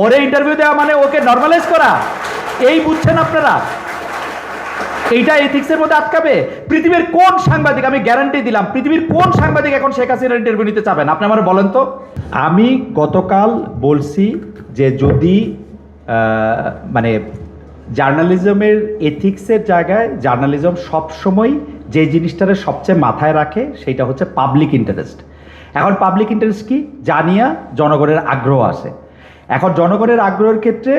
ওরে ইন্টারভিউ দেওয়া মানে ওকে নর্মালাইজ করা, এই বুঝছেন আপনারা? এইটা এথিক্সের মধ্যে আটকাবে? পৃথিবীর কোন সাংবাদিক, আমি গ্যারান্টি দিলাম, পৃথিবীর কোন সাংবাদিক এখন শেখ হাসিনার ইন্টারভিউ নিতে চাবেন? আপনি আমার বলেন তো। আমি গতকাল বলছি যে যদি মানে জার্নালিজমের এথিক্সের জায়গায় জার্নালিজম সবসময় যে জিনিসটারে সবচেয়ে মাথায় রাখে সেটা হচ্ছে পাবলিক ইন্টারেস্ট। এখন পাবলিক ইন্টারেস্ট কি জানিয়া জনগণের আগ্রহ আসে। এখন জনগণের আগ্রহের ক্ষেত্রে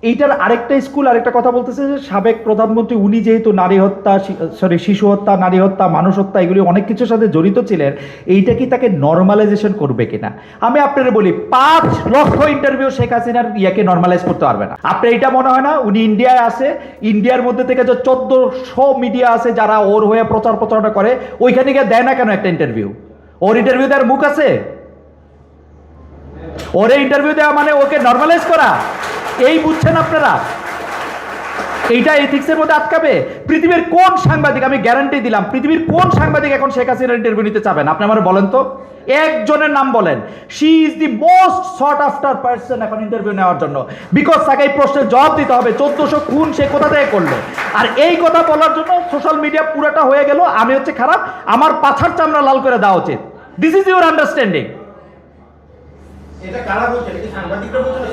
এইটার আরেকটা স্কুল আরেকটা কথা বলতেছে যে সাবেক প্রধানমন্ত্রী উনি যেহেতু নারী হত্যা, শিশু হত্যা, নারী হত্যা, মানুষ হত্যা এগুলি অনেক কিছুর সাথে জড়িত ছিলেন, এইটা কি তাকে নর্মালাইজেশন করবে কিনা? আমি আপনারা বলি 5 লক্ষ ইন্টারভিউ শেখ হাসিনার ইয়াকে নর্মালাইজ করতে পারবে না। আপনার এইটা মনে হয় না উনি ইন্ডিয়ায় আসে, ইন্ডিয়ার মধ্যে থেকে যে 1400 মিডিয়া আছে যারা ওর হয়ে প্রচার প্রচারণা করে, ওইখানে গিয়ে দেয় না কেন একটা ইন্টারভিউ? ওর ইন্টারভিউ দেওয়ার মুখ আছে? ওরে ইন্টারভিউ দেওয়া মানে ওকে নর্মালাইজ করা, এই বুঝছেন আপনারা? এইটা এথিক্সের মধ্যে আটকাবে? পৃথিবীর কোন সাংবাদিক, আমি গ্যারান্টি দিলাম, পৃথিবীর কোন সাংবাদিক এখন শেখ হাসিনার ইন্টারভিউ নিতে চাবেন? আপনি আমার বলেন তো, একজনের নাম বলেন। She is the most thought after person এখন ইন্টারভিউ নেওয়ার জন্য, বিকজ তাকে এই প্রশ্নের জবাব দিতে হবে 1400 খুন সে কোথা থেকে করলো। আর এই কথা বলার জন্য সোশ্যাল মিডিয়া পুরোটা হয়ে গেল আমি হচ্ছে খারাপ, আমার পাছার চামড়া লাল করে দেওয়া উচিত। This is your understanding?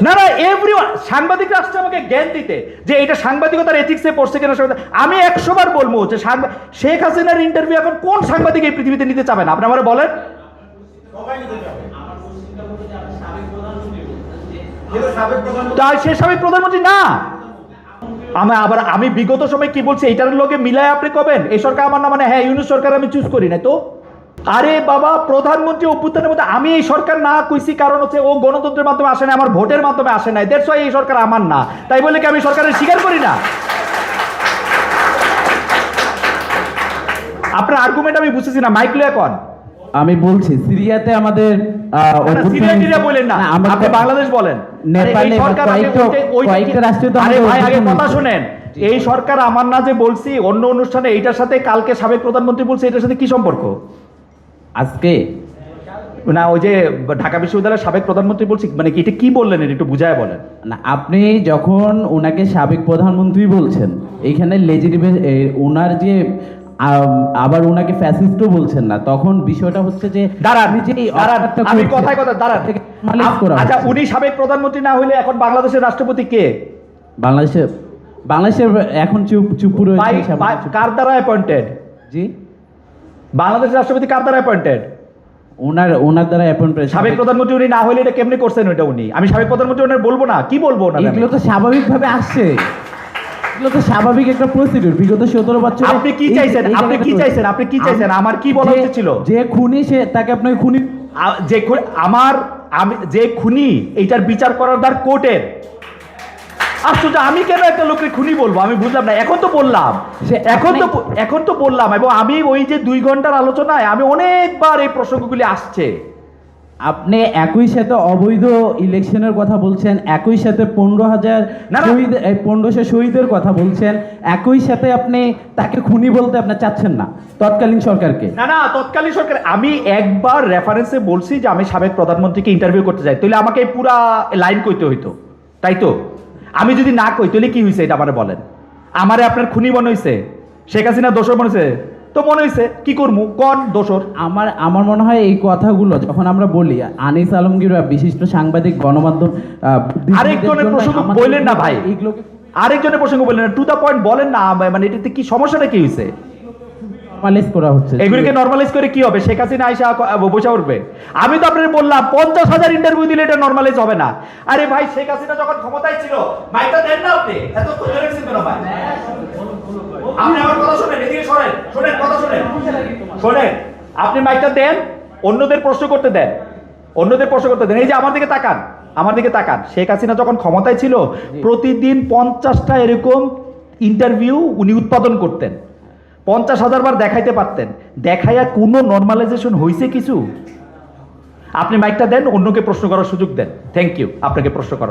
না না, এভরিওয়ান, সাংবাদিকরা আসছে আমাকে জ্ঞান দিতে যে এটা সাংবাদিকতার এথিক্সে পড়ছে কিনা। আমি 100 বার বলবো যে শেখ হাসিনার ইন্টারভিউ এখন কোন সাংবাদিক এই পৃথিবীতে নিতে চাবেন? আপনি আমার বলেন। সে সাবেক প্রধানমন্ত্রী না। আমি বিগত সময় কি বলছি এটার লোকে মিলায় আপনি কবেন এই সরকার আমার না, মানে হ্যাঁ ইউনূস সরকার আমি চুজ করি না তো। আরে বাবা, প্রধানমন্ত্রী অভ্যুত্থানের মধ্যে আমি এই সরকার না কইছি, কারণ হচ্ছে ও গণতন্ত্রের মাধ্যমে আসে না, আমার ভোটের মাধ্যমে আসে নাই, দ্যাটস ওয়াই এই সরকার আমার না। তাই বলে কি আমি সরকারের স্বীকার করি না? আপনার আর্গুমেন্ট আমি বুঝতেছি না, মাইক লয়ে কোন। আমি বলছি সিরিয়াতে আমাদের সিরিয়া বলেন না, আপনি বাংলাদেশ বলেন। নেপালে কয়েকটা রাষ্ট্রীয় দল। আরে ভাই আগে কথা শুনেন, এই সরকার আমার না যে বলছি অন্য অনুষ্ঠানে, এইটার সাথে কালকে সাবেক প্রধানমন্ত্রী বলছে, এটার সাথে কি সম্পর্ক? আজকে না, ওই যে ঢাকা বিশ্ববিদ্যালয়ের সাবেক প্রধানমন্ত্রী বলছি, মানে এটা কি বললেন একটু বুঝায় বলেন না। আপনি যখন ওনাকে সাবেক প্রধানমন্ত্রী বলছেন, এইখানে লেজিটিমেট ওনার যে আবার ওনাকে ফ্যাসিস্টও বলছেন না, তখন বিষয়টা হচ্ছে যে আমি কথায় কথা দাঁড়ান। আচ্ছা, উনি সাবেক প্রধানমন্ত্রী না হইলে এখন বাংলাদেশের রাষ্ট্রপতি কে? বাংলাদেশের এখন চুপ রয়েছে। কার দ্বারা অ্যাপয়েন্টেড? জি, বাংলাদেশের রাষ্ট্রপতি কার দ্বারা অ্যাপয়েন্টেড? ওনার দ্বারা অ্যাপয়েন্টেড। সাবেক প্রধানমন্ত্রী উনি না হলে এটা কেমনে করছেন ওটা উনি? আমি সাবেক প্রধানমন্ত্রী ওনার বলবো না, কি বলবো না? এগুলো তো স্বাভাবিকভাবে আসছে, এগুলো তো স্বাভাবিক একটা প্রসিডিউর। বিগত 17 বছর আপনি কি চাইছেন? আপনি কি চাইছেন? আপনি কি চাইছেন? আমার কি বলা উচিত ছিল? যে খুনি সে তাকে আপনাকে খুনি, আমি যে খুনি এইটার বিচার করার দার কোর্টের। আশ্চর্য, আমি কেন একটা লোকের খুনি বলবো? আমি বুঝলাম না। এখন তো বললাম, এবং আমি ওই যে 2 ঘন্টার আলোচনায় আমি অনেকবার এই প্রসঙ্গগুলি আসছে। আপনি একই সাথে অবৈধ ইলেকশনের কথা বলছেন, একই সাথে 1500 শহীদের কথা বলছেন, একই সাথে আপনি তাকে খুনি বলতে আপনি চাচ্ছেন না তৎকালীন সরকারকে। না, তৎকালীন সরকার আমি একবার রেফারেন্সে বলছি যে আমি সাবেক প্রধানমন্ত্রীকে ইন্টারভিউ করতে চাই, তাহলে আমাকে পুরা লাইন কইতে হইতো, তাই তো? আমি যদি না কই তাহলে কি হয়েছে এটা আমারে বলেন? আমারে আপনার খুনি মনে হয়েছে? শেখ হাসিনা দোষর মনে হয়েছে? তো মনে হয়েছে, কি করবো কোন দোষর? আমার মনে হয় এই কথাগুলো যখন আমরা বলি, আনিস আলমগীর বিশিষ্ট সাংবাদিক, গণমাধ্যম, আরেকজনের প্রসঙ্গ বললেন না ভাই, আরেকজনের প্রসঙ্গ বললেন না, টু দা পয়েন্ট বলেন না। মানে এটাতে কি সমস্যাটা কি হয়েছে? নরমালাইজ করা হচ্ছে। এগুলিকে নরমালাইজ করে কি হবে? শেখ হাসিনা আইসা বসে উঠবে? আমি তো আপনাদের বললাম 50,000 ইন্টারভিউ দিলে এটা নরমালাইজ হবে না। আরে ভাই, শেখ হাসিনা যখন ক্ষমতায় ছিল মাইকটা দেন না আপনি, এত ধরে রেখেছেন কেন ভাই? আপনি আমার কথা শুনেন, এদিকে শুনেন কথা শুনেন। আপনি মাইকটা দেন, অন্যদের প্রশ্ন করতে দেন। এই যে আমার দিকে তাকান। শেখ হাসিনা যখন ক্ষমতায় ছিল প্রতিদিন 50টা এরকম ইন্টারভিউ উনি উৎপাদন করতেন, 50,000 বার দেখাইতে পারতেন। দেখাইয়া কোনো নর্মালাইজেশন হয়েছে কিছু? আপনি মাইকটা দেন, অন্যকে প্রশ্ন করার সুযোগ দেন। থ্যাংক ইউ, আপনাকে প্রশ্ন করার।